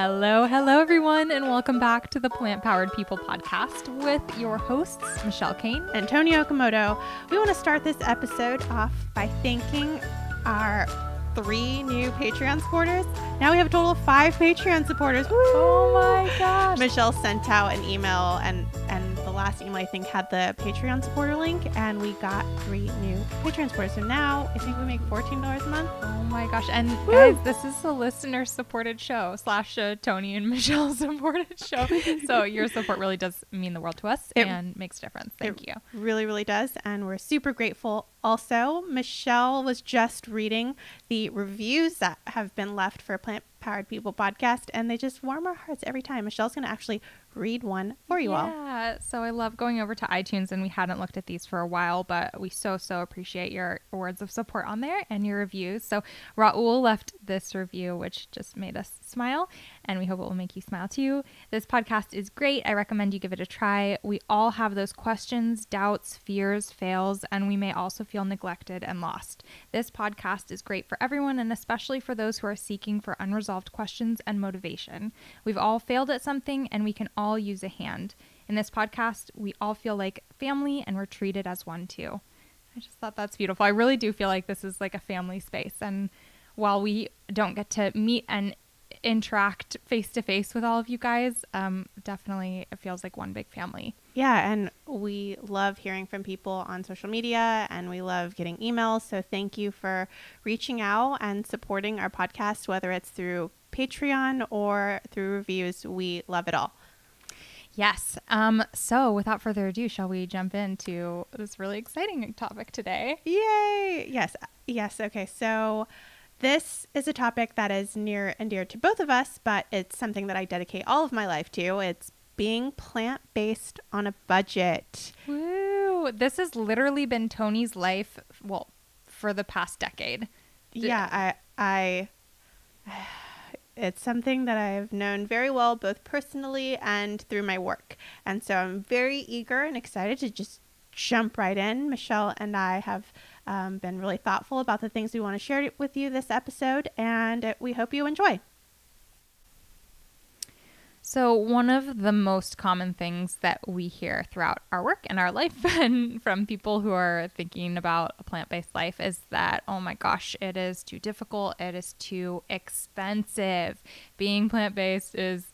Hello, everyone, and welcome back to the Plant-Powered People podcast with your hosts, Michelle Cehn and Toni Okamoto. We want to start this episode off by thanking our 3 new Patreon supporters. Now we have a total of 5 Patreon supporters. Woo! Oh my gosh. Michelle sent out an email, and the last email I think had the Patreon supporter link, and we got 3 new Patreon supporters. So now I think we make $14 a month. Oh my gosh. And guys, this is a listener supported show / Toni and Michelle supported show. So your support really does mean the world to us and makes a difference. Thank you. Really, really does. And we're super grateful. Also, Michelle was just reading the reviews that have been left for Plant-Powered People podcast, and they just warm our hearts every time. Michelle's going to actually read one for you all. Yeah, so I love going over to iTunes, and we hadn't looked at these for a while, but we so appreciate your words of support on there and your reviews. So Raul left this review, which just made us smile, and we hope it will make you smile too. This podcast is great. I recommend you give it a try. We all have those questions, doubts, fears, fails, and we may also feel neglected and lost. This podcast is great for everyone, and especially for those who are seeking for unresolved questions and motivation. We've all failed at something, and we can all use a hand. In this podcast, we all feel like family, and we're treated as one too. I just thought that's beautiful. I really do feel like this is like a family space, and while we don't get to meet and interact face to face with all of you guys, definitely it feels like one big family. Yeah, and we love hearing from people on social media, and we love getting emails. So thank you for reaching out and supporting our podcast, whether it's through Patreon or through reviews. We love it all. Yes. So without further ado, shall we jump into this really exciting topic today? Yay! Yes. Okay. So this is a topic that is near and dear to both of us, but it's something that I dedicate all of my life to. It's being plant-based on a budget. Woo! This has literally been Toni's life, well, for the past decade. Yeah, I it's something that I've known very well, both personally and through my work. And so I'm very eager and excited to just jump right in. Michelle and I have been really thoughtful about the things we want to share with you this episode, and we hope you enjoy. So one of the most common things that we hear throughout our work and our life and from people who are thinking about a plant-based life is that, oh my gosh, it is too difficult. It is too expensive. Being plant-based is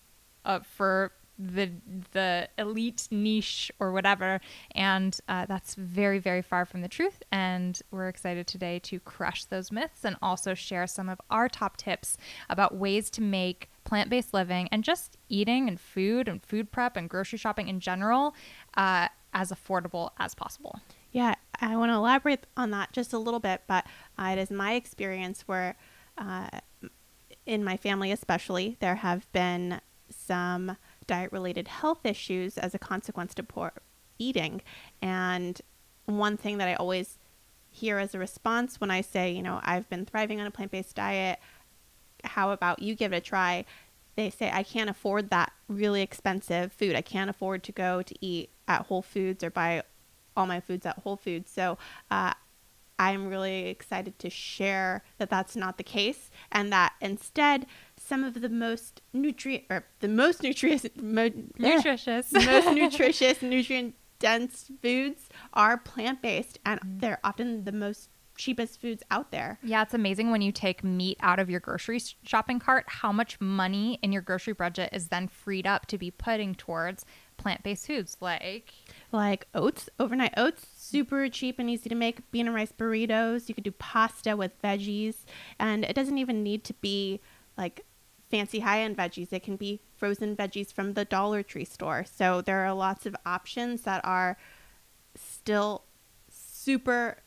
for the elite niche or whatever. And that's very, very far from the truth. And we're excited today to crush those myths and also share some of our top tips about ways to make plant-based living and just eating and food prep and grocery shopping in general as affordable as possible. Yeah, I want to elaborate on that just a little bit, but it is my experience where in my family especially, there have been some diet-related health issues as a consequence to poor eating. And one thing that I always hear as a response when I say, I've been thriving on a plant-based diet, how about you give it a try? They say, I can't afford that really expensive food. I can't afford to go to eat at Whole Foods or buy all my foods at Whole Foods. So I'm really excited to share that that's not the case, and that instead some of the most nutritious, nutrient-dense foods are plant-based, and they're often the most cheapest foods out there. Yeah, it's amazing when you take meat out of your grocery shopping cart, how much money in your grocery budget is then freed up to be putting towards plant-based foods like oats, overnight oats, super cheap and easy to make. Bean and rice burritos. You could do pasta with veggies, and it doesn't even need to be like fancy high-end veggies. It can be frozen veggies from the Dollar Tree store. So there are lots of options that are still super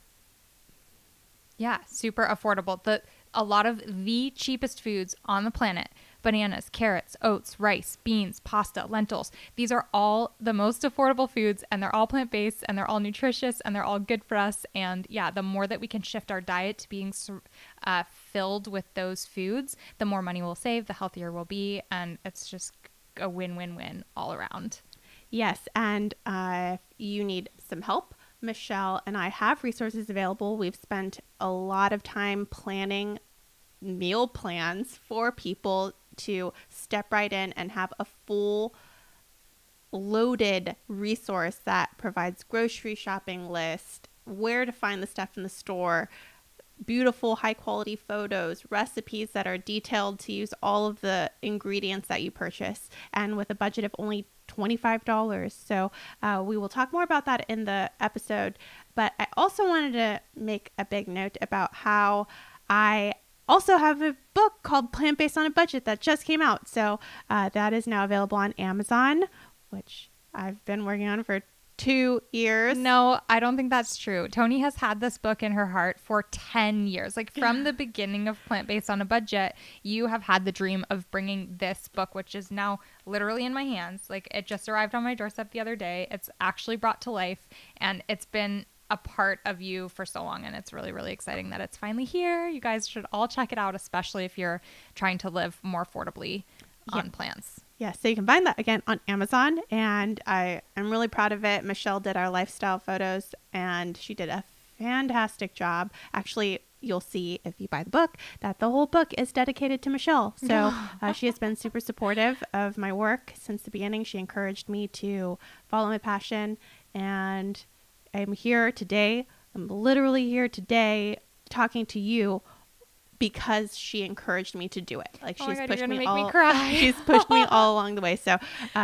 affordable. A lot of the cheapest foods on the planet: bananas, carrots, oats, rice, beans, pasta, lentils. These are all the most affordable foods, and they're all plant-based, and they're all nutritious, and they're all good for us. And yeah, the more that we can shift our diet to being filled with those foods, the more money we'll save, the healthier we'll be, and it's just a win-win-win all around. Yes, and if you need some help, Michelle and I have resources available. We've spent a lot of time planning meal plans for people to step right in and have a full loaded resource that provides grocery shopping list, where to find the stuff in the store, beautiful high quality photos, recipes that are detailed to use all of the ingredients that you purchase, and with a budget of only $25. So we will talk more about that in the episode. But I also wanted to make a big note about how I also have a book called Plant Based on a Budget that just came out. So that is now available on Amazon, which I've been working on for 2 years. No, I don't think that's true. Toni has had this book in her heart for 10 years. Like from the beginning of Plant Based on a Budget, you have had the dream of bringing this book, which is now literally in my hands. Like it just arrived on my doorstep the other day. It's actually brought to life, and it's been a part of you for so long, and it's really, really exciting that it's finally here. You guys should all check it out, especially if you're trying to live more affordably on plants. Yeah, so you can find that again on Amazon, and I am really proud of it. Michelle did our lifestyle photos, and she did a fantastic job. Actually, you'll see if you buy the book that the whole book is dedicated to Michelle. So she has been super supportive of my work since the beginning. She encouraged me to follow my passion, and I'm here today. I'm literally here today talking to you because she encouraged me to do it. Like she's pushed me all. She's pushed me all along the way. So, so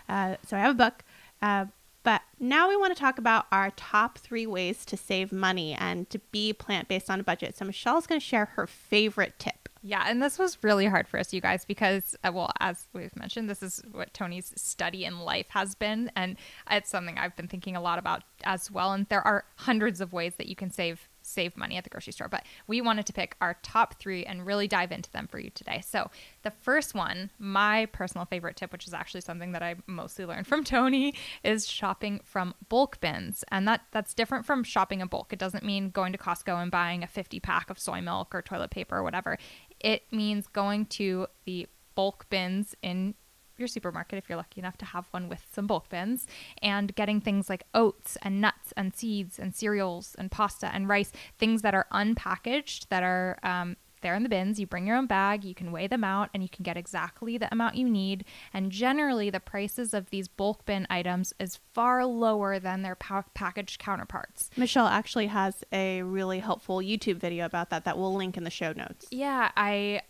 I have a book. But now we want to talk about our top 3 ways to save money and to be plant-based on a budget. So Michelle's going to share her favorite tip. Yeah, and this was really hard for us, you guys, because, well, as we've mentioned, this is what Toni's study in life has been, and it's something I've been thinking a lot about as well. And there are hundreds of ways that you can save money at the grocery store, but we wanted to pick our top 3 and really dive into them for you today. So the first one, my personal favorite tip, which is actually something that I mostly learned from Toni, is shopping from bulk bins. And that's different from shopping in bulk. It doesn't mean going to Costco and buying a 50 pack of soy milk or toilet paper or whatever. It means going to the bulk bins in your supermarket, if you're lucky enough to have one with some bulk bins, and getting things like oats and nuts and seeds and cereals and pasta and rice, things that are unpackaged, that are there in the bins. You bring your own bag, you can weigh them out, and you can get exactly the amount you need. And generally, the prices of these bulk bin items is far lower than their packaged counterparts. Michelle actually has a really helpful YouTube video about that we'll link in the show notes. Yeah, I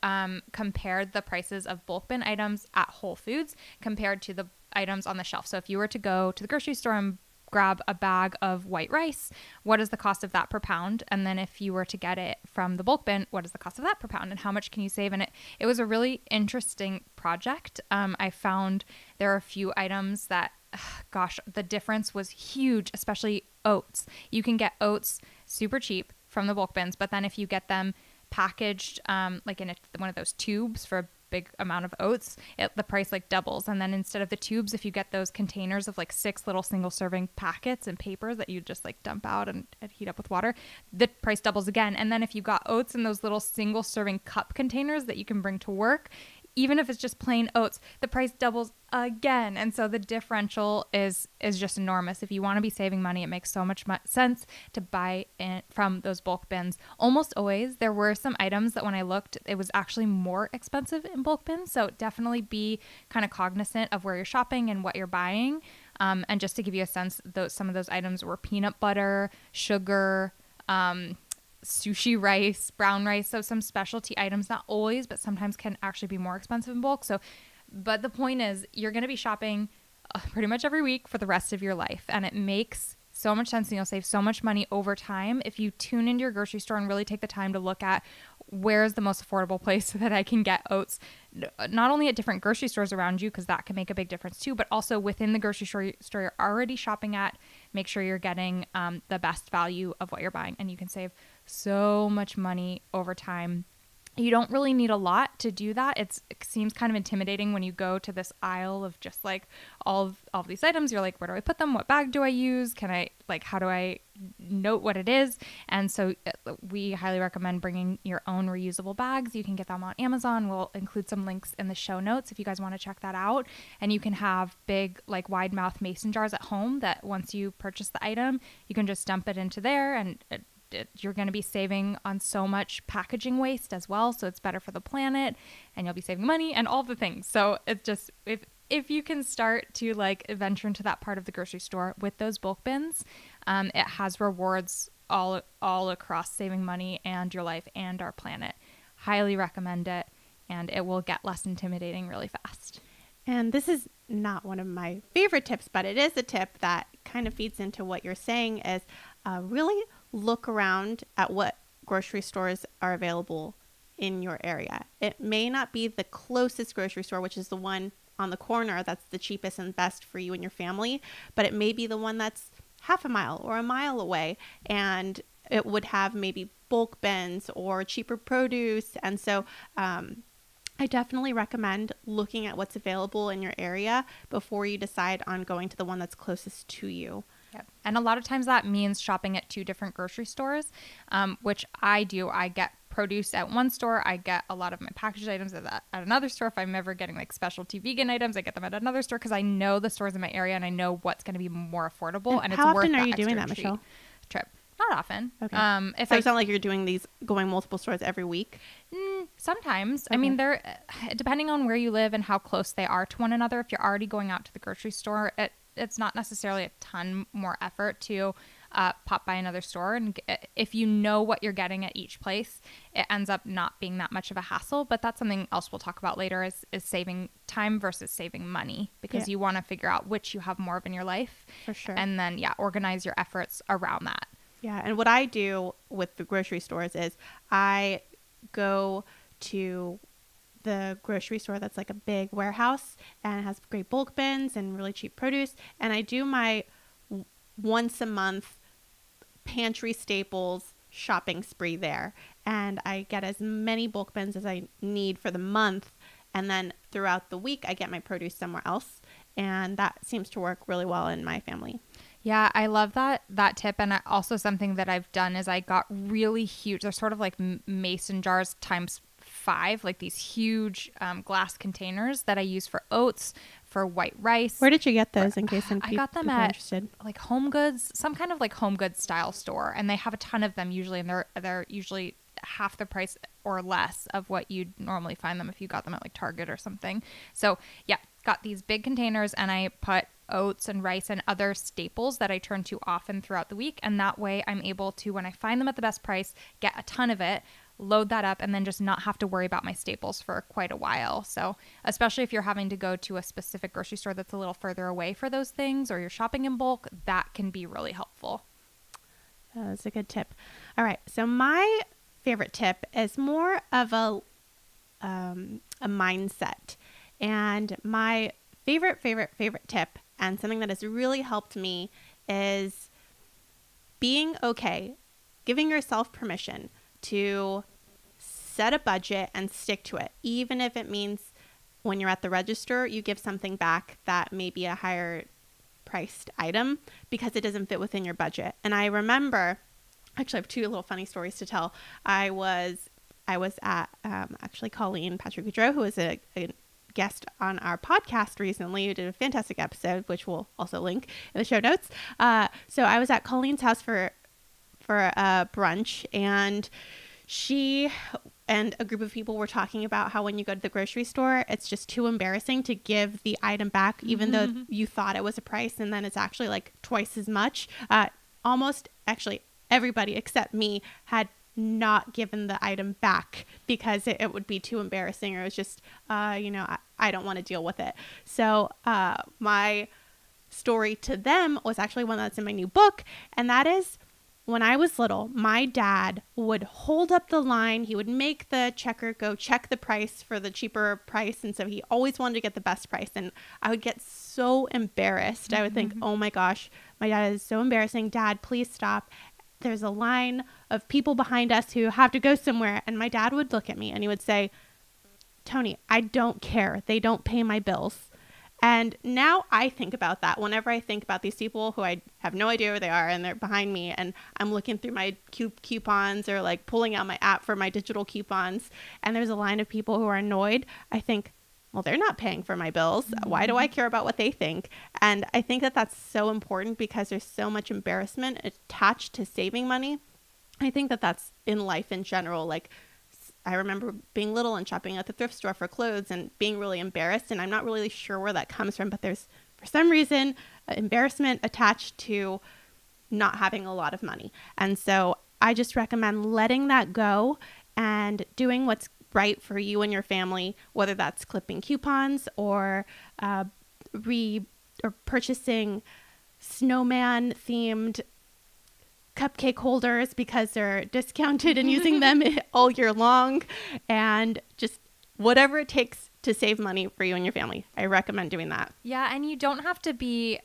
compared the prices of bulk bin items at Whole Foods compared to the items on the shelf. So if you were to go to the grocery store and grab a bag of white rice, what is the cost of that per pound? And then if you were to get it from the bulk bin, what is the cost of that per pound, and how much can you save in it? It was a really interesting project. I found there are a few items that, gosh, the difference was huge, especially oats. You can get oats super cheap from the bulk bins, but then if you get them packaged like in one of those tubes for a big amount of oats, the price like doubles. And then instead of the tubes, if you get those containers of like 6 little single serving packets and papers that you just like dump out and heat up with water, the price doubles again. And then if you got oats in those little single serving cup containers that you can bring to work, even if it's just plain oats, the price doubles again. And so the differential is just enormous. If you want to be saving money, it makes so much sense to buy from those bulk bins. Almost always, there were some items that when I looked, it was actually more expensive in bulk bins. So definitely be kind of cognizant of where you're shopping and what you're buying. And just to give you a sense, some of those items were peanut butter, sugar, sushi rice, brown rice, so some specialty items, not always, but sometimes can actually be more expensive in bulk. So, but the point is, you're going to be shopping pretty much every week for the rest of your life, and it makes so much sense, and you'll save so much money over time if you tune into your grocery store and really take the time to look at where's the most affordable place that I can get oats, not only at different grocery stores around you, because that can make a big difference too, but also within the grocery store you're already shopping at. Make sure you're getting the best value of what you're buying, and you can save so much money over time. You don't really need a lot to do that. It seems kind of intimidating when you go to this aisle of just like all of these items. You're like, where do I put them? What bag do I use? How do I note what it is? And so we highly recommend bringing your own reusable bags. You can get them on Amazon. We'll include some links in the show notes if you guys want to check that out. And you can have big, like wide mouth mason jars at home that once you purchase the item, you can just dump it into there, and you're going to be saving on so much packaging waste as well. So it's better for the planet, and you'll be saving money and all the things. So it's just, if you can start to like venture into that part of the grocery store with those bulk bins, it has rewards all across saving money and your life and our planet. Highly recommend it, and it will get less intimidating really fast. And this is not one of my favorite tips, but it is a tip that kind of feeds into what you're saying, is really look around at what grocery stores are available in your area. It may not be the closest grocery store, which is the one on the corner that's the cheapest and best for you and your family, but it may be the one that's half a mile or a mile away, and it would have maybe bulk bins or cheaper produce. And so I definitely recommend looking at what's available in your area before you decide on going to the one that's closest to you. Yep. And a lot of times that means shopping at 2 different grocery stores, which I do. I get produce at one store. I get a lot of my packaged items at another store. If I'm ever getting like specialty vegan items, I get them at another store because I know the stores in my area and I know what's going to be more affordable. And how it's worth often are you that doing extra that, Michelle? Trip. Not often. Okay. If so it's not like you're doing these, going multiple stores every week? Sometimes. Okay. I mean, they're depending on where you live and how close they are to one another. If you're already going out to the grocery store, it's not necessarily a ton more effort to pop by another store. And if you know what you're getting at each place, it ends up not being that much of a hassle. But that's something else we'll talk about later, is saving time versus saving money, because you want to figure out which you have more of in your life. For sure. And then, organize your efforts around that. Yeah. And what I do with the grocery stores is I go to the grocery store that's like a big warehouse and it has great bulk bins and really cheap produce. And I do my once a month pantry staples shopping spree there. And I get as many bulk bins as I need for the month. And then throughout the week, I get my produce somewhere else. And that seems to work really well in my family. Yeah, I love that tip. And also something that I've done is I got really huge, they're sort of like mason jars times 5, like these huge glass containers that I use for oats, for white rice. Where did you get those, in case some people I got them are at interested? Like Home Goods, some kind of like Home Goods style store. And they have a ton of them usually, and they're usually half the price or less of what you'd normally find them if you got them at like Target or something. So yeah, got these big containers, and I put oats and rice and other staples that I turn to often throughout the week. And that way I'm able to, when I find them at the best price, get a ton of it, load that up, and then just not have to worry about my staples for quite a while. So especially if you're having to go to a specific grocery store that's a little further away for those things, or you're shopping in bulk, that can be really helpful. That's a good tip. All right. So my favorite tip is more of a mindset. And my favorite tip, and something that has really helped me, is being okay, giving yourself permission to set a budget and stick to it, even if it means when you're at the register, you give something back that may be a higher priced item because it doesn't fit within your budget. And I remember, actually I have 2 little funny stories to tell. I was at actually Colleen Patrick Goudreau, who was a guest on our podcast recently, who did a fantastic episode, which we'll also link in the show notes. So I was at Colleen's house for a brunch, and she and a group of people were talking about how when you go to the grocery store, it's just too embarrassing to give the item back, even though you thought it was a price, and then it's actually like twice as much. Almost actually everybody except me had not given the item back because it would be too embarrassing, or it was just, I don't want to deal with it. So my story to them was actually one that's in my new book. And that is, when I was little, my dad would hold up the line. He would make the checker go check the price for the cheaper price. And so he always wanted to get the best price. And I would get so embarrassed. I would think, oh my gosh, my dad is so embarrassing. Dad, please stop. There's a line of people behind us who have to go somewhere. And my dad would look at me and he would say, Toni, I don't care. They don't pay my bills. And now I think about that whenever I think about these people who I have no idea where they are and they're behind me, and I'm looking through my coupons or like pulling out my app for my digital coupons, and there's a line of people who are annoyed. I think, well, they're not paying for my bills. Why do I care about what they think? And I think that that's so important because there's so much embarrassment attached to saving money. I think that that's in life in general. Like, I remember being little and shopping at the thrift store for clothes and being really embarrassed. And I'm not really sure where that comes from, but there's, for some reason, embarrassment attached to not having a lot of money. And so I just recommend letting that go and doing what's right for you and your family, whether that's clipping coupons or purchasing snowman themed cupcake holders because they're discounted and using them all year long, and just whatever it takes to save money for you and your family. I recommend doing that. Yeah, and you don't have to be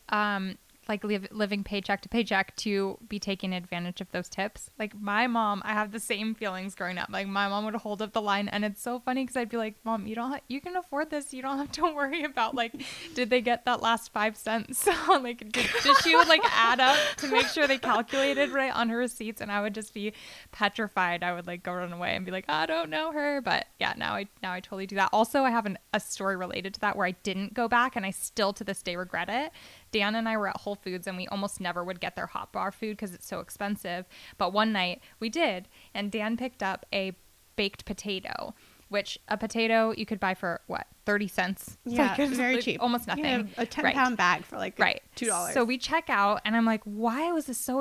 like living paycheck to paycheck to be taking advantage of those tips. Like my mom, I have the same feelings growing up. Like my mom would hold up the line, and it's so funny because I'd be like, Mom, you can afford this. You don't have to worry about like, did they get that last 5 cents? Like, did she would like add up to make sure they calculated right on her receipts, and I would just be petrified. I would like go run away and be like, I don't know her. But yeah, now I totally do that. Also, I have a story related to that where I didn't go back, and I still to this day regret it. Dan and I were at Whole Foods, and we almost never would get their hot bar food because it's so expensive. But one night we did, and Dan picked up a baked potato, which a potato you could buy for what, 30 cents? Yeah, like, very cheap. Almost nothing. Yeah, a 10-pound bag for like $2. So we check out, and I'm like, why is this so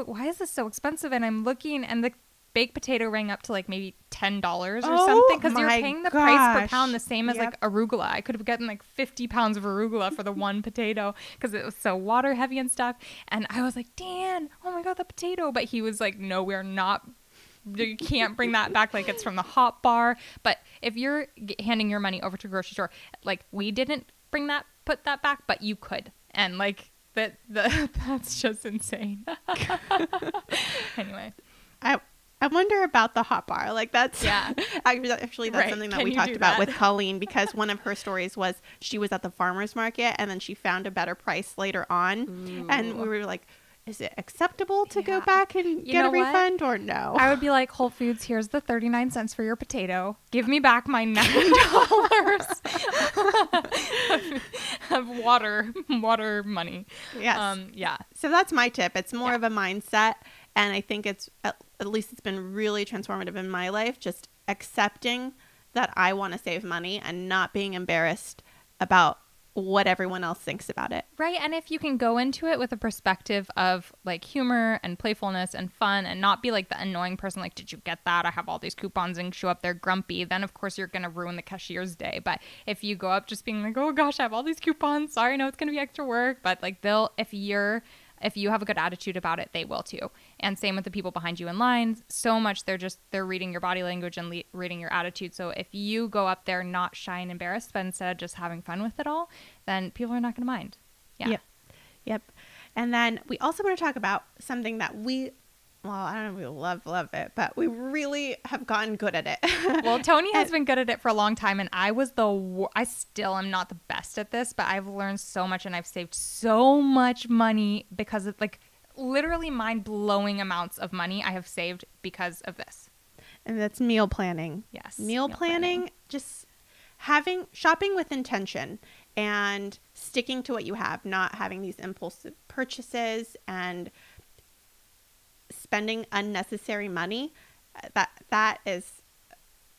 expensive? And I'm looking, and the baked potato rang up to like maybe $10 or something, because you're paying the price per pound the same as like arugula. I could have gotten like 50 pounds of arugula for the one potato because it was so water heavy and stuff. And I was like, Dan, oh my God, the potato. But he was like, no, we're not. You can't bring that back. Like it's from the hot bar. But if you're handing your money over to a grocery store, like we didn't put that back, but you could. And like that's just insane. Anyway. I wonder about the hot bar. Like that's actually that's something that we talked about with Colleen, because one of her stories was she was at the farmer's market and then she found a better price later on. Ooh. And we were like, is it acceptable to go back and get a refund or no? I would be like, Whole Foods, here's the 39 cents for your potato. Give me back my $9 of water money. Yes. So that's my tip. It's more of a mindset. And I think it's, at least it's been really transformative in my life, just accepting that I want to save money and not being embarrassed about what everyone else thinks about it. Right. And if you can go into it with a perspective of like humor and playfulness and fun, and not be like the annoying person, like, did you get that? I have all these coupons, and show up there grumpy, then of course you're going to ruin the cashier's day. But if you go up just being like, oh gosh, I have all these coupons. Sorry, I know it's going to be extra work. But like if you have a good attitude about it, they will too. And same with the people behind you in lines. So much they're reading your body language and reading your attitude. So if you go up there not shy and embarrassed, but instead just having fun with it all, then people are not going to mind. Yeah. Yep. And then we also want to talk about something that I don't know if we love it, but we really have gotten good at it. Well, Toni has been good at it for a long time, and I still am not the best at this, but I've learned so much, and I've saved so much money because of like literally mind-blowing amounts of money I have saved because of this. And that's meal planning. Yes. Meal planning, just shopping with intention and sticking to what you have, not having these impulsive purchases and spending unnecessary money. That is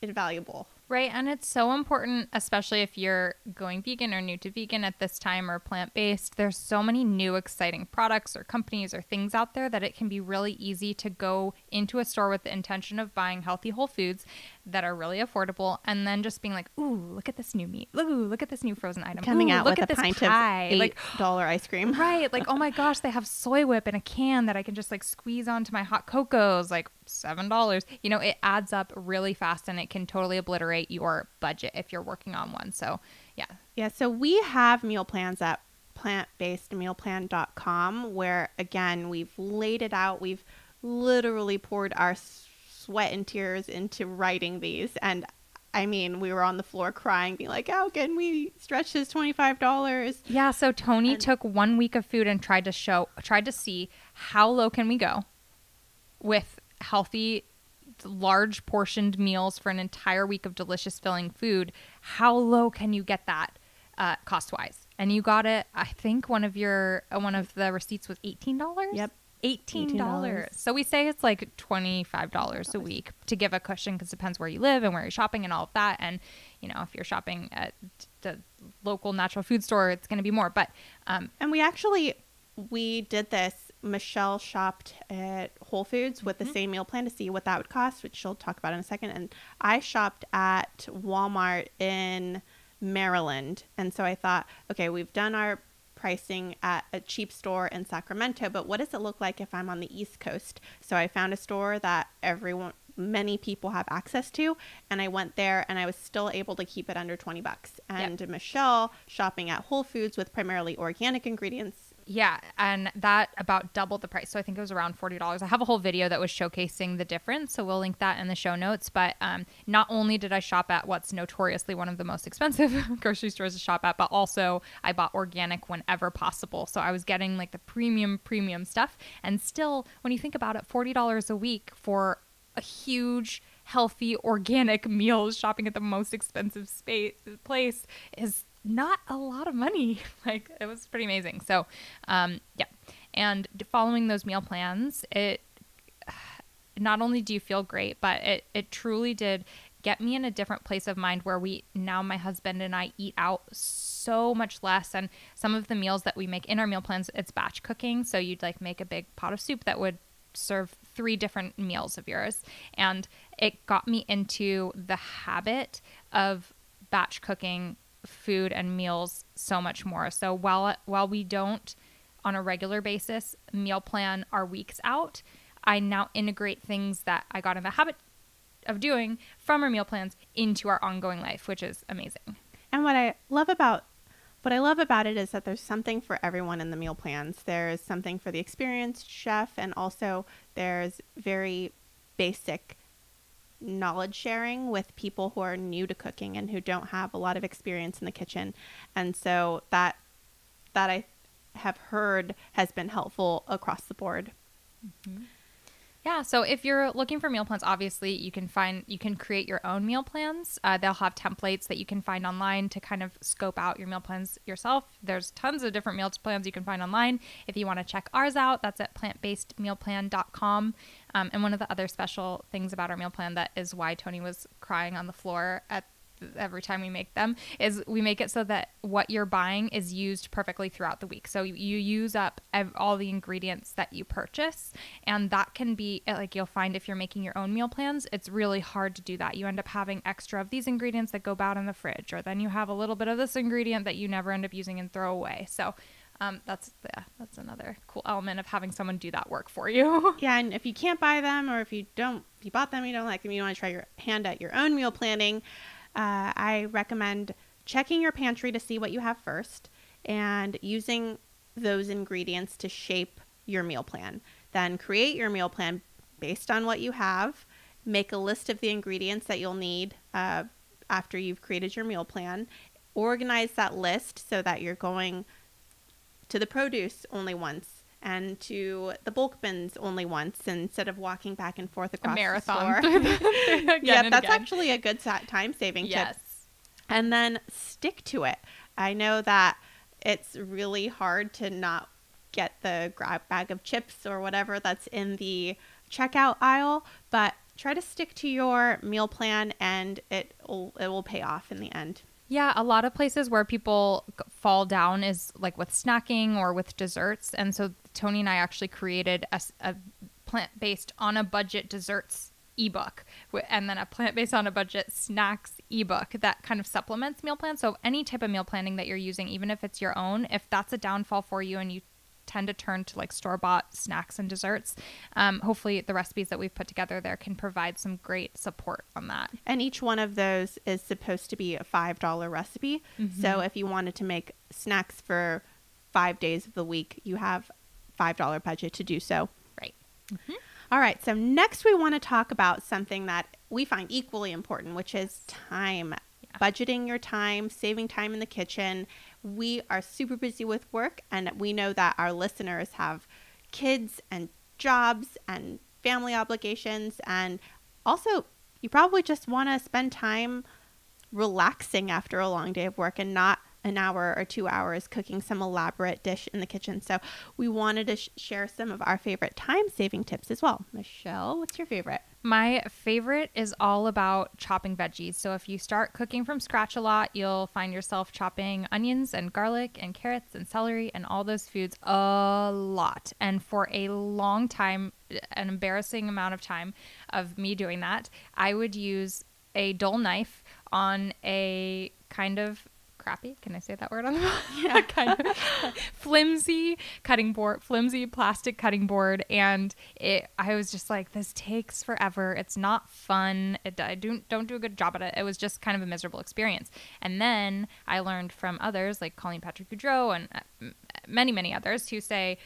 invaluable. Right. And it's so important, especially if you're going vegan or new to vegan at this time, or plant-based. There's so many new exciting products or companies or things out there that it can be really easy to go into a store with the intention of buying healthy whole foods that are really affordable, and then just being like, ooh, look at this new meat. Ooh, look at this new frozen item. Coming out look with at a pint pie. of $8 ice cream. Right. Like, oh my gosh, they have soy whip in a can that I can just like squeeze onto my hot cocos, like $7. You know, it adds up really fast, and it can totally obliterate your budget if you're working on one. So yeah. So we have meal plans at plantbasedmealplan.com, where again, we've laid it out. We've literally poured our sweat and tears into writing these. And I mean, we were on the floor crying, being like, how can we stretch this $25? Yeah. So Toni took 1 week of food and tried to see how low can we go with healthy, large portioned meals for an entire week of delicious filling food. How low can you get that cost wise? And you got it. I think one of the receipts was $18. Yep. $18. So we say it's like $25 a week to give a cushion, because it depends where you live and where you're shopping and all of that. And, you know, if you're shopping at the local natural food store, it's going to be more. But and we did this. Michelle shopped at Whole Foods with the same meal plan to see what that would cost, which she'll talk about in a second. And I shopped at Walmart in Maryland. And so I thought, okay, we've done our pricing at a cheap store in Sacramento, but what does it look like if I'm on the East Coast? So I found a store that many people have access to, and I went there and I was still able to keep it under $20. And Michelle shopping at Whole Foods with primarily organic ingredients. Yeah, and that about doubled the price. So I think it was around $40. I have a whole video that was showcasing the difference, so we'll link that in the show notes. But not only did I shop at what's notoriously one of the most expensive grocery stores to shop at, but also I bought organic whenever possible. So I was getting like the premium stuff. And still, when you think about it, $40 a week for a huge, healthy, organic meal shopping at the most expensive place is not a lot of money. Like, it was pretty amazing. So and following those meal plans, it not only do you feel great, but it truly did get me in a different place of mind, where my husband and I eat out so much less. And some of the meals that we make in our meal plans, it's batch cooking, so you'd like make a big pot of soup that would serve 3 different meals of yours. And it got me into the habit of batch cooking food and meals so much more. So while we don't on a regular basis meal plan our weeks out, I now integrate things that I got in the habit of doing from our meal plans into our ongoing life, which is amazing. And what I love about it is that there's something for everyone in the meal plans. There's something for the experienced chef, and also there's very basic knowledge sharing with people who are new to cooking and who don't have a lot of experience in the kitchen. And so that I have heard has been helpful across the board. Mm-hmm. Yeah, so if you're looking for meal plans, obviously you can create your own meal plans. They'll have templates that you can find online to kind of scope out your meal plans yourself. There's tons of different meal plans you can find online. If you want to check ours out, that's at plantbasedmealplan.com. And one of the other special things about our meal plan, that is why Toni was crying on the floor every time we make them, is we make it so that what you're buying is used perfectly throughout the week. So you use up all the ingredients that you purchase, and that can be like, you'll find if you're making your own meal plans, it's really hard to do that. You end up having extra of these ingredients that go bad in the fridge, or then you have a little bit of this ingredient that you never end up using and throw away. So that's another cool element of having someone do that work for you. Yeah, and if you can't buy them, or if you bought them, you don't like them, you want to try your hand at your own meal planning, I recommend checking your pantry to see what you have first and using those ingredients to shape your meal plan. Then create your meal plan based on what you have. Make a list of the ingredients that you'll need after you've created your meal plan. Organize that list so that you're going to the produce only once and to the bulk bins only once, instead of walking back and forth across the store. Yeah, that's actually a good time saving tip. And then stick to it. I know that it's really hard to not get the grab bag of chips or whatever that's in the checkout aisle, but try to stick to your meal plan, and it will pay off in the end. Yeah, a lot of places where people fall down is like with snacking or with desserts. And so Toni and I actually created a plant-based on a budget desserts ebook, and then a plant-based on a budget snacks ebook that kind of supplements meal plans. So any type of meal planning that you're using, even if it's your own, if that's a downfall for you and you tend to turn to like store-bought snacks and desserts, hopefully the recipes that we've put together there can provide some great support on that. And each one of those is supposed to be a $5 recipe. Mm-hmm. So if you wanted to make snacks for 5 days of the week, you have $5 budget to do so. Right. Mm-hmm. All right. So next we want to talk about something that we find equally important, which is time. Budgeting your time, saving time in the kitchen. We are super busy with work, and we know that our listeners have kids and jobs and family obligations, and also you probably just want to spend time relaxing after a long day of work and not an hour or 2 hours cooking some elaborate dish in the kitchen. So we wanted to share some of our favorite time-saving tips as well. Michelle, what's your favorite? My favorite is all about chopping veggies. So if you start cooking from scratch a lot, you'll find yourself chopping onions and garlic and carrots and celery and all those foods a lot. And for a long time, an embarrassing amount of time of me doing that, I would use a dull knife on a kind of crappy, can I say that word on the Yeah. kind of flimsy cutting board, flimsy plastic cutting board, and I was just like, this takes forever. It's not fun. I don't do a good job at it. It was just kind of a miserable experience. And then I learned from others like Colleen Patrick Goudreau and many others who say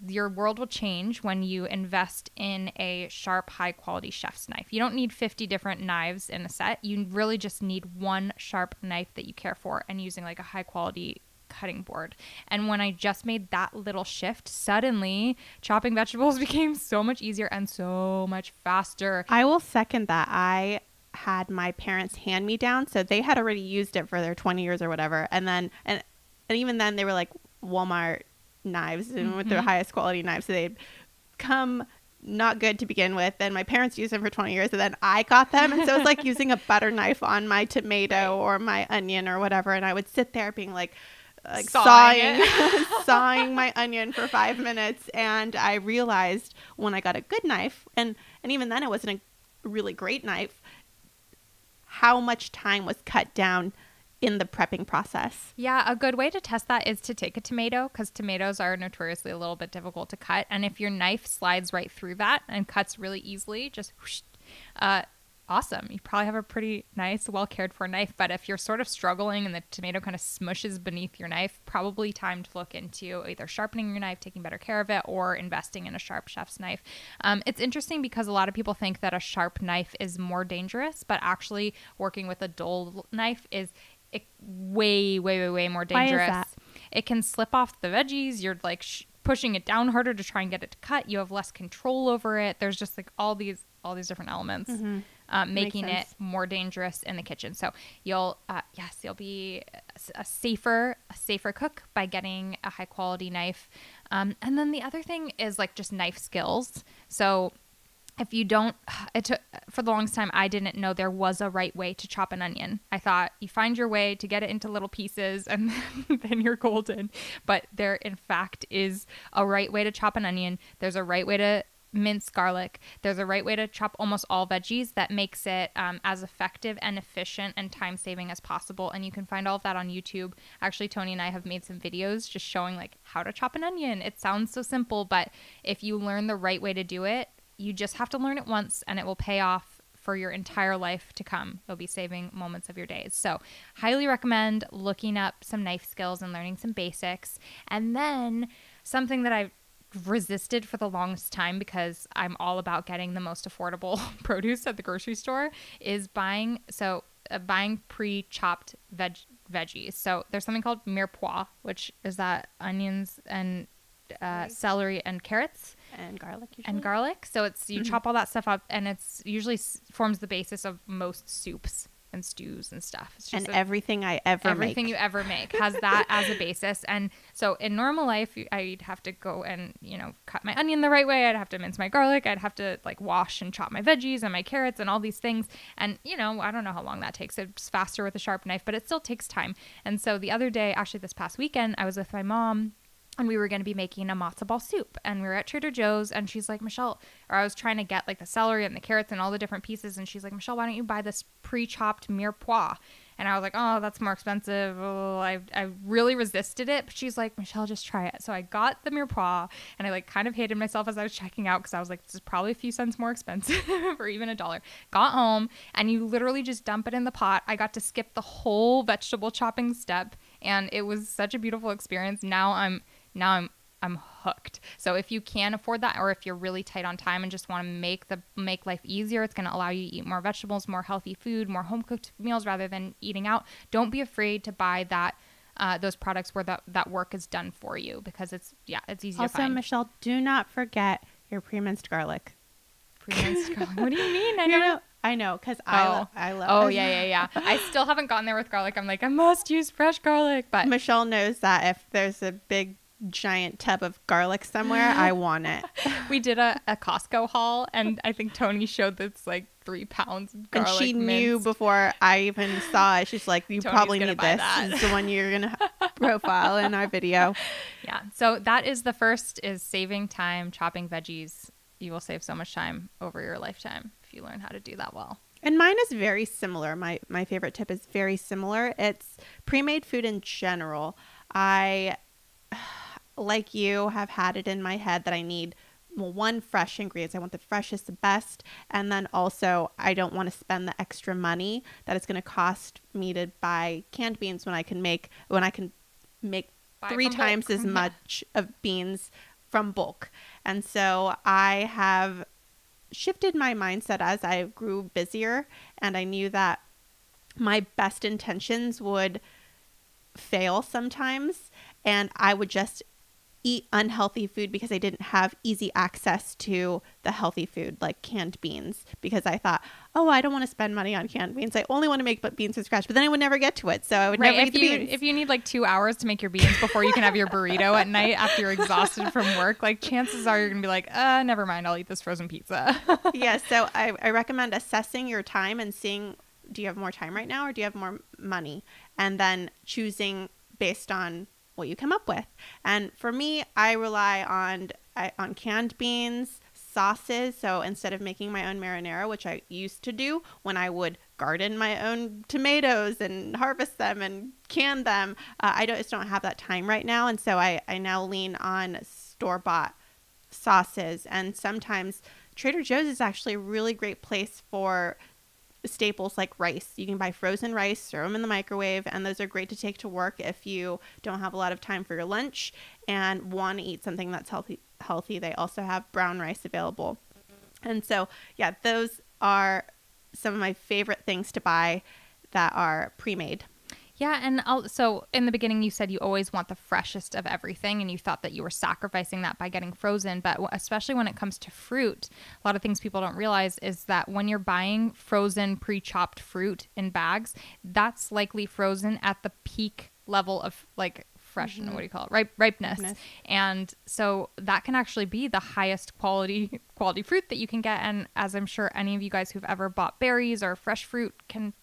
your world will change when you invest in a sharp, high-quality chef's knife. You don't need 50 different knives in a set. You really just need one sharp knife that you care for and using like a high-quality cutting board. And when I just made that little shift, suddenly chopping vegetables became so much easier and so much faster. I will second that. I had my parents hand me down, so they had already used it for their 20 years or whatever. And then, and even then they were like Walmart knives and with their highest quality knives, so they'd come not good to begin with. Then my parents used them for 20 years, and then I got them, and so it's like using a butter knife on my tomato or my onion or whatever. And I would sit there being like sawing my onion for 5 minutes, and I realized when I got a good knife, and even then it wasn't a really great knife, how much time was cut down in the prepping process. Yeah, a good way to test that is to take a tomato, because tomatoes are notoriously a little bit difficult to cut. And if your knife slides right through that and cuts really easily, just whoosh, awesome. You probably have a pretty nice, well cared for knife. But if you're sort of struggling and the tomato kind of smushes beneath your knife, probably time to look into either sharpening your knife, taking better care of it, or investing in a sharp chef's knife. It's interesting because a lot of people think that a sharp knife is more dangerous, but actually working with a dull knife is way more dangerous. Why is that? It can slip off the veggies. You're like pushing it down harder to try and get it to cut. You have less control over it. There's just like all these different elements making it more dangerous in the kitchen. So you'll be a safer cook by getting a high quality knife. And then the other thing is like just knife skills. So if you don't, for the longest time, I didn't know there was a right way to chop an onion. I thought you find your way to get it into little pieces and then you're golden. But there, in fact, is a right way to chop an onion. There's a right way to mince garlic. There's a right way to chop almost all veggies that makes it as effective and efficient and time-saving as possible. And you can find all of that on YouTube. Actually, Toni and I have made some videos just showing like how to chop an onion. It sounds so simple, but if you learn the right way to do it, you just have to learn it once and it will pay off for your entire life to come. You'll be saving moments of your days. So highly recommend looking up some knife skills and learning some basics. And then something that I've resisted for the longest time because I'm all about getting the most affordable produce at the grocery store is buying pre-chopped veggies. So there's something called mirepoix, which is that onions and celery and carrots and garlic usually. And garlic. So it's you chop all that stuff up, and it's usually forms the basis of most soups and stews and stuff. It's just everything you ever make has that as a basis. And so in normal life, I'd have to go and cut my onion the right way. I'd have to mince my garlic. I'd have to like wash and chop my veggies and my carrots and all these things. And I don't know how long that takes. It's faster with a sharp knife, but it still takes time. And so the other day, actually this past weekend, I was with my mom. And we were going to be making a matzo ball soup. And we were at Trader Joe's. And she's like, Michelle, or I was trying to get like the celery and the carrots and all the different pieces. And she's like, Michelle, why don't you buy this pre-chopped mirepoix? And I was like, oh, that's more expensive. Oh, I really resisted it. But she's like, Michelle, just try it. So I got the mirepoix. And I like kind of hated myself as I was checking out because I was like, this is probably a few cents more expensive or even $1. Got home and you literally just dump it in the pot. I got to skip the whole vegetable chopping step. And it was such a beautiful experience. Now I'm hooked. So if you can afford that, or if you're really tight on time and just want to make life easier, it's going to allow you to eat more vegetables, more healthy food, more home cooked meals rather than eating out. Don't be afraid to buy those products where that work is done for you, because it's easy to find. Also, Michelle, do not forget your pre-minced garlic. pre-minced garlic. What do you mean? I know, because I love. Oh, yeah. I still haven't gotten there with garlic. I'm like, I must use fresh garlic. But Michelle knows that if there's a big giant tub of garlic somewhere, I want it. We did a Costco haul, and I think Toni showed that's like 3 pounds of garlic. And she minced. knew before I even saw it. She's like, you Toni's probably gonna need buy this. that. This is the one you're going to profile in our video. Yeah. So that is the first, is saving time chopping veggies. You will save so much time over your lifetime if you learn how to do that well. And mine is very similar. My favorite tip is very similar. It's pre-made food in general. I, like you, have had it in my head that I need, well, one, fresh ingredients. I want the freshest, the best. And then also, I don't want to spend the extra money that it's going to cost me to buy canned beans when I can make Buy 3 from times bulk. as much of beans from bulk. And so I have shifted my mindset as I grew busier, and I knew that my best intentions would fail sometimes, and I would just eat unhealthy food because I didn't have easy access to the healthy food like canned beans, because I thought, oh, I don't want to spend money on canned beans. I only want to make beans from scratch, but then I would never get to it. So I would never eat the beans. If you need like 2 hours to make your beans before you can have your burrito at night after you're exhausted from work, like chances are you're going to be like, never mind, I'll eat this frozen pizza. Yeah. So I recommend assessing your time and seeing, do you have more time right now or do you have more money? And then choosing based on what you come up with. And for me, I rely on canned beans, sauces. So instead of making my own marinara, which I used to do when I would garden my own tomatoes and harvest them and can them, I just don't have that time right now. And so I now lean on store-bought sauces. And sometimes Trader Joe's is actually a really great place for staples like rice. You can buy frozen rice, throw them in the microwave, and those are great to take to work if you don't have a lot of time for your lunch and want to eat something that's healthy. They also have brown rice available. And so, yeah, those are some of my favorite things to buy that are pre-made. Yeah, and so in the beginning you said you always want the freshest of everything, and you thought that you were sacrificing that by getting frozen, but especially when it comes to fruit, a lot of things people don't realize is that when you're buying frozen pre-chopped fruit in bags, that's likely frozen at the peak level of like fresh, what do you call it? Ripeness. And so that can actually be the highest quality fruit that you can get. And as I'm sure any of you guys who've ever bought berries or fresh fruit can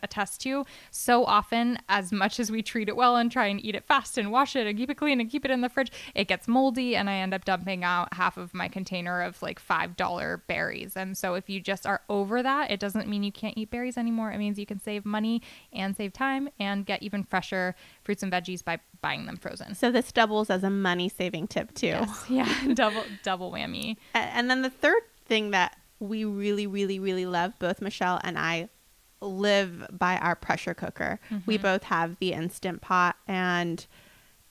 attest to, so often, as much as we treat it well and try and eat it fast and wash it and keep it clean and keep it in the fridge, it gets moldy, and I end up dumping out half of my container of like $5 berries. And so if you just are over that, it doesn't mean you can't eat berries anymore. It means you can save money and save time and get even fresher fruits and veggies by buying them frozen. So this doubles as a money saving tip too. Yes. Yeah, double whammy. And then the third thing that we really, really, really love, both Michelle and I live by our pressure cooker. We both have the Instant Pot, and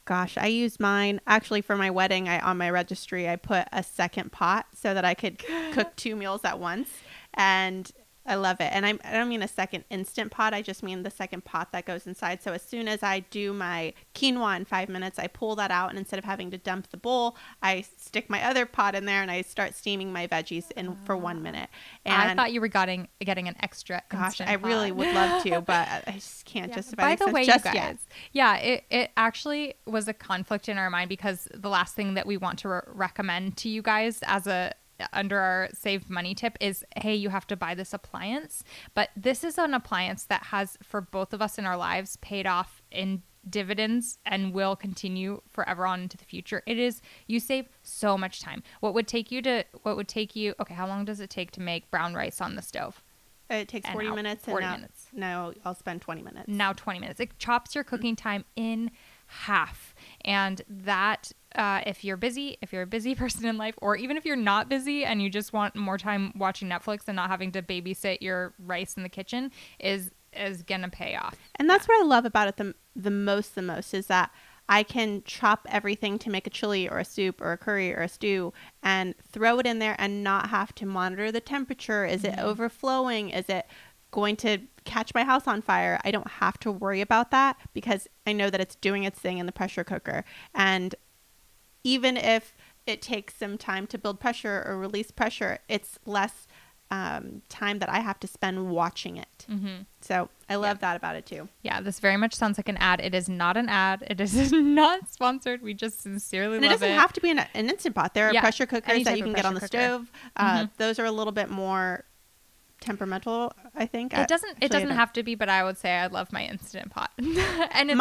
gosh, I use mine actually for my wedding. On my registry I put a second pot so that I could cook 2 meals at once, and I love it. And I don't mean a second Instant Pot. I just mean the second pot that goes inside. So as soon as I do my quinoa in 5 minutes, I pull that out, and instead of having to dump the bowl, I stick my other pot in there and I start steaming my veggies in for 1 minute. And I thought you were getting an extra. Gosh, Instant I pot. really would love to, but I just can't justify By the way, just you guys, yet. yeah, it actually was a conflict in our mind, because the last thing that we want to recommend to you guys as under our save money tip is, hey, you have to buy this appliance. But this is an appliance that has, for both of us in our lives, paid off in dividends and will continue forever on into the future. You save so much time. What would take you, okay, how long does it take to make brown rice on the stove? It takes 40 minutes. 40 minutes. Now I'll spend 20 minutes. Now 20 minutes. It chops your cooking time in half. And that, if you're a busy person in life, or even if you're not busy and you just want more time watching Netflix and not having to babysit your rice in the kitchen, is gonna pay off. And that's what I love about it the most is that I can chop everything to make a chili or a soup or a curry or a stew and throw it in there and not have to monitor the temperature. Is it overflowing? Is it going to catch my house on fire? I don't have to worry about that because I know that it's doing its thing in the pressure cooker. And even if it takes some time to build pressure or release pressure, it's less time that I have to spend watching it. Mm-hmm. So I love that about it too. Yeah, this very much sounds like an ad. It is not an ad. It is not sponsored. We just sincerely love it. And it doesn't have to be an Instant Pot. There are pressure cookers that you can get on the stove. Those are a little bit more temperamental, I think. It doesn't have to be, but I would say I love my Instant Pot. And it's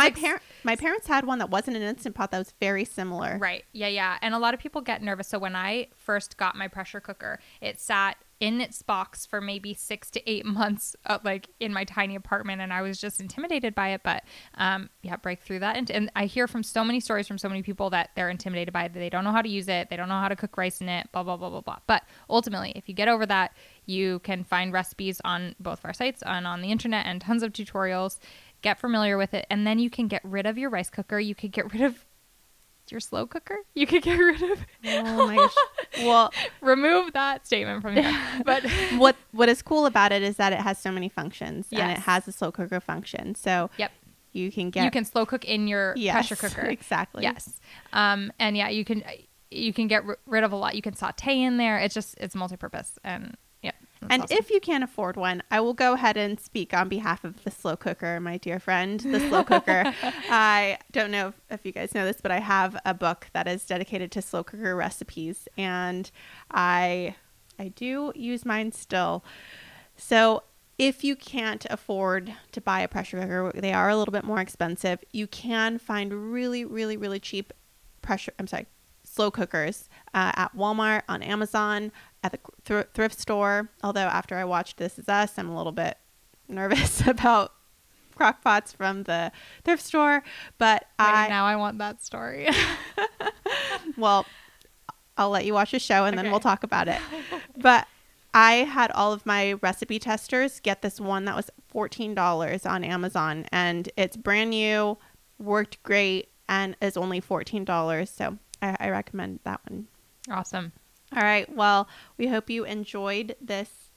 my parents had one that wasn't an Instant Pot that was very similar. Right. Yeah. And a lot of people get nervous. So when I first got my pressure cooker, it sat in its box for maybe 6 to 8 months, like in my tiny apartment, and I was just intimidated by it. But break through that. And I hear from so many stories from so many people that they're intimidated by it. They don't know how to use it. They don't know how to cook rice in it. Blah blah blah blah blah. But ultimately, if you get over that, you can find recipes on both of our sites and on the internet, and tons of tutorials. Get familiar with it, and then you can get rid of your rice cooker. You could get rid of your slow cooker. You could get rid of. Oh my gosh! Well, remove that statement from here. But what is cool about it is that it has so many functions, and it has a slow cooker function. So you can slow cook in your pressure cooker. Exactly. Yes. And you can get rid of a lot. You can saute in there. It's multi-purpose, and and awesome. If you can't afford one, I will go ahead and speak on behalf of the slow cooker, my dear friend, the slow cooker. I don't know if you guys know this, but I have a book that is dedicated to slow cooker recipes, and I do use mine still. So if you can't afford to buy a pressure cooker, they are a little bit more expensive. You can find really, really, really cheap slow cookers at Walmart, on Amazon, at the thrift store. Although after I watched This Is Us, I'm a little bit nervous about crock pots from the thrift store. But now I want that story. Well, I'll let you watch the show and then we'll talk about it. But I had all of my recipe testers get this one that was $14 on Amazon, and it's brand new, worked great, and is only $14. So I recommend that one. Awesome. All right. Well, we hope you enjoyed this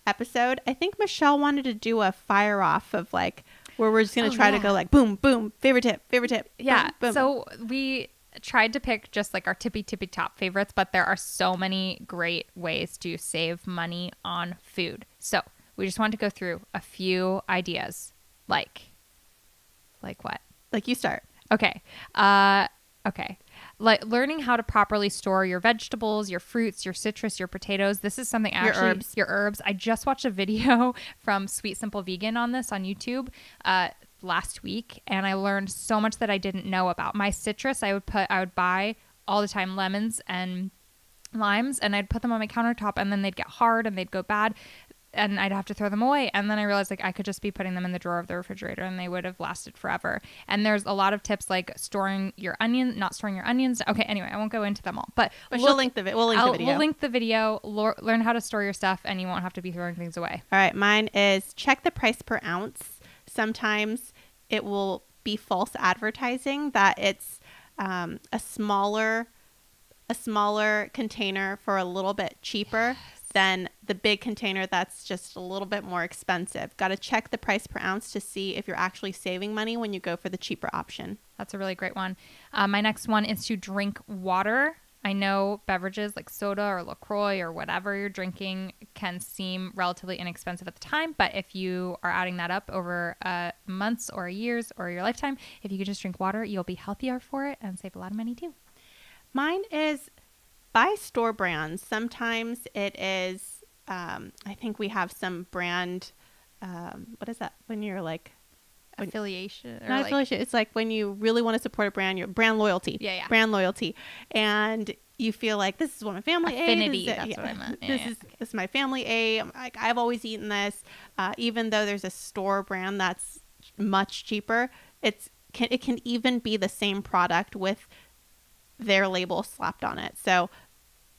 episode. I think Michelle wanted to do a fire off of where we're just going to try to go boom, boom, favorite tip. Yeah. Boom, boom. So we tried to pick just our tippy top favorites, but there are so many great ways to save money on food. So we just wanted to go through a few ideas. Like what? You start. Okay. Okay. Learning how to properly store your vegetables, your fruits, your citrus, your potatoes. This is something your herbs. I just watched a video from Sweet Simple Vegan on this on YouTube last week, and I learned so much that I didn't know about. My citrus, I would buy all the time lemons and limes, and I'd put them on my countertop, and then they'd get hard and they'd go bad, and I'd have to throw them away. And then I realized I could just be putting them in the drawer of the refrigerator and they would have lasted forever. And there's a lot of tips like not storing your onions. Okay, anyway, I won't go into them all. But we'll link the video. We'll link the video. Learn how to store your stuff, and you won't have to be throwing things away. All right, mine is check the price per ounce. Sometimes it will be false advertising that it's a smaller container for a little bit cheaper than the big container that's just a little bit more expensive. Got to check the price per ounce to see if you're actually saving money when you go for the cheaper option. That's a really great one. My next one is to drink water. I know beverages like soda or LaCroix or whatever you're drinking can seem relatively inexpensive at the time, but if you are adding that up over months or years or your lifetime, if you could just drink water, you'll be healthier for it and save a lot of money too. Mine is buy store brands. Sometimes it is, I think we have some brand, what is that? When you're affiliation. Not affiliation. It's when you really want to support a brand, your brand loyalty. Yeah. Brand loyalty. And you feel this is what my family Affinity, ate. That's what I meant. This is my family ate. I've always eaten this. Even though there's a store brand that's much cheaper, it can even be the same product with their label slapped on it. So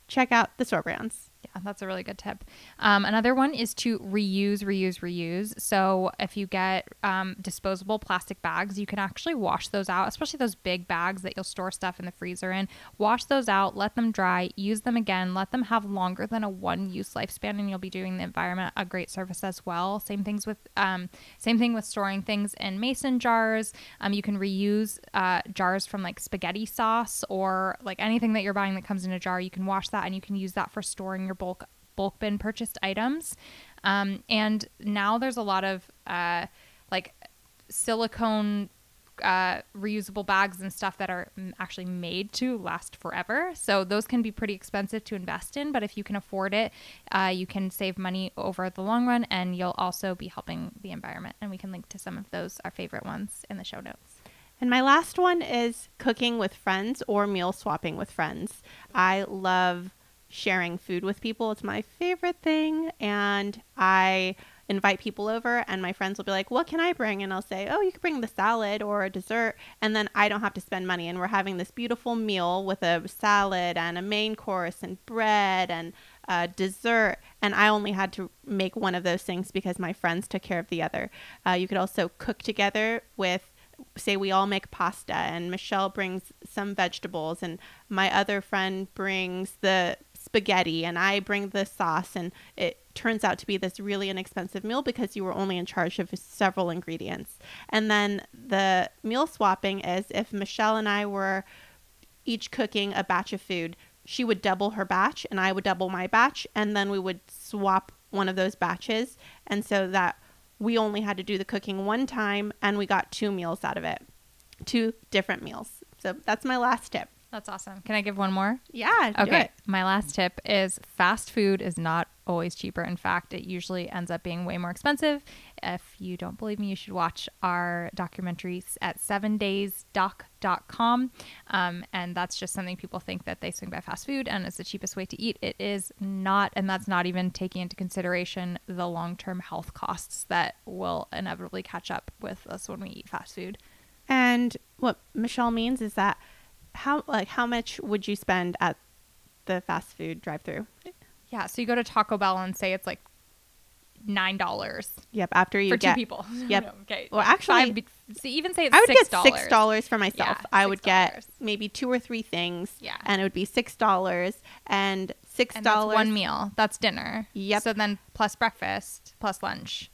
check out the store brands. Yeah, that's a really good tip. Another one is to reuse. So if you get disposable plastic bags, you can actually wash those out, especially those big bags that you'll store stuff in the freezer in. Wash those out, let them dry, use them again, let them have longer than a one-use lifespan, and you'll be doing the environment a great service as well. Same thing with storing things in mason jars. You can reuse jars from like spaghetti sauce or like anything that you're buying that comes in a jar. You can wash that and you can use that for storing your bulk bin purchased items. And now there's a lot of like silicone reusable bags and stuff that are actually made to last forever. So those can be pretty expensive to invest in, but if you can afford it, you can save money over the long run, and you'll also be helping the environment. And we can link to some of those, our favorite ones, in the show notes. And my last one is cooking with friends or meal swapping with friends. I love sharing food with people. It's my favorite thing. And I invite people over and my friends will be like, what can I bring? And I'll say, oh, you can bring the salad or a dessert. And then I don't have to spend money. And we're having this beautiful meal with a salad and a main course and bread and dessert. And I only had to make one of those things because my friends took care of the other. You could also cook together with, say we all make pasta and Michelle brings some vegetables and my other friend brings the spaghetti and I bring the sauce, and it turns out to be this really inexpensive meal because you were only in charge of several ingredients. And then the meal swapping is if Michelle and I were each cooking a batch of food, she would double her batch and I would double my batch, and then we would swap one of those batches, and so that we only had to do the cooking one time and we got 2 meals out of it, 2 different meals. So that's my last tip. That's awesome. Can I give one more? Yeah. Okay. Do it. My last tip is fast food is not always cheaper. In fact, it usually ends up being way more expensive. If you don't believe me, you should watch our documentaries at 7daysdoc.com. And that's just something people think that they swing by fast food and it's the cheapest way to eat. It is not. And that's not even taking into consideration the long-term health costs that will inevitably catch up with us when we eat fast food. And what Michelle means is that how much would you spend at the fast food drive-thru? Yeah, so you go to Taco Bell and say it's like $9. Yep, after you for get 2 people. Yep. No, okay. Well, actually, so even say it's I would $6. get $6 for myself. Yeah, I would get $6. maybe 2 or 3 things. Yeah. And it would be $6 and $6. And that's one meal. That's dinner. Yep. So then plus breakfast, plus lunch.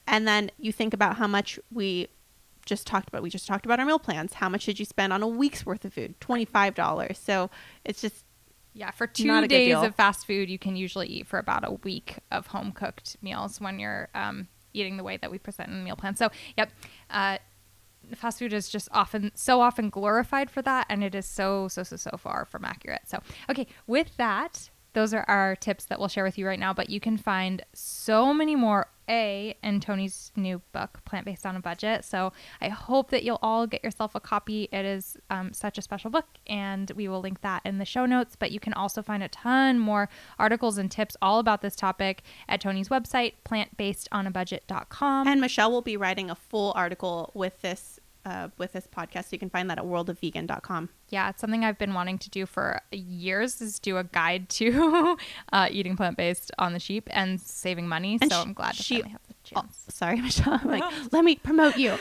And then you think about how much we just talked about our meal plans. How much did you spend on a week's worth of food? $25. So it's just for 2 not a good days deal. of fast food, you can usually eat for about a week of home cooked meals when you're eating the way that we present in the meal plan. So, fast food is just so often glorified for that, and it is so far from accurate. So, okay, with that, those are our tips that we'll share with you right now, but you can find so many more in Toni's new book, Plant-Based on a Budget. So I hope that you'll all get yourself a copy. It is such a special book, and we will link that in the show notes, but you can also find a ton more articles and tips all about this topic at Toni's website, plantbasedonabudget.com. And Michelle will be writing a full article with this podcast. So you can find that at worldofvegan.com. Yeah, it's something I've been wanting to do for years, is do a guide to eating plant-based on the cheap and saving money. And so I'm glad to finally have the chance. Sorry, Michelle. Let me promote you.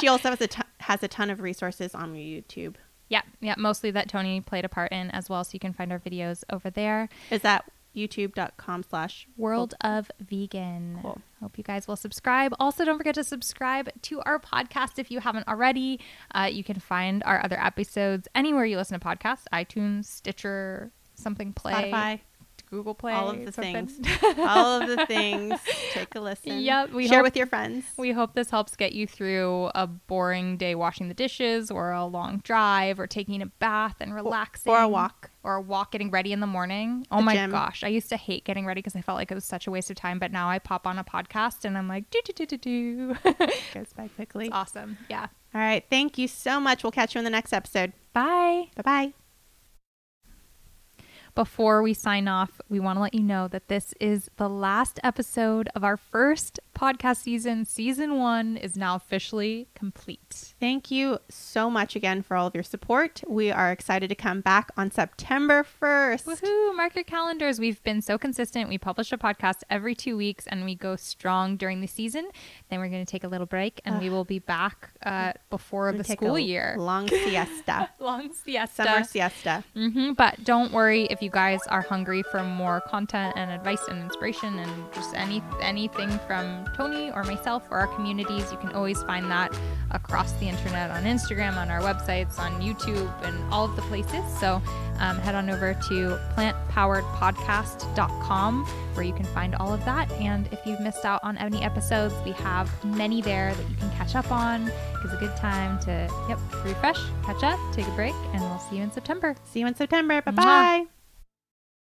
She also has a ton of resources on YouTube. Yeah, mostly that Toni played a part in as well. So you can find our videos over there. Is that youtube.com/worldofvegan. Cool. Hope you guys will subscribe. Also, don't forget to subscribe to our podcast if you haven't already. You can find our other episodes anywhere you listen to podcasts: iTunes, Stitcher, something Play, Spotify, Google Play, all of the things. All of the things. Take a listen. Yep. Share with your friends. We hope this helps get you through a boring day washing the dishes, or a long drive, or taking a bath and relaxing, or a walk. Getting ready in the morning. Oh my gosh. I used to hate getting ready because I felt like it was such a waste of time. But now I pop on a podcast and I'm like, do. Goes by quickly. It's awesome. Yeah. All right. Thank you so much. We'll catch you in the next episode. Bye. Bye-bye. before we sign off, we want to let you know that this is the last episode of our first podcast season. Season 1 is now officially complete. Thank you so much again for all of your support. We are excited to come back on September 1st. Woohoo! Mark your calendars. We've been so consistent. We publish a podcast every 2 weeks and we go strong during the season. Then we're going to take a little break and we will be back before the school year. Long siesta. Long siesta. Summer siesta. But don't worry if you guys are hungry for more content and advice and inspiration and just anything from Toni or myself or our communities. You can always find that across the internet, on Instagram, on our websites, on YouTube, and all of the places. So head on over to plantpoweredpodcast.com where you can find all of that. And if you've missed out on any episodes, we have many there that you can catch up on. It's a good time to refresh, catch up, take a break, and we'll see you in September. See you in September. Bye-bye.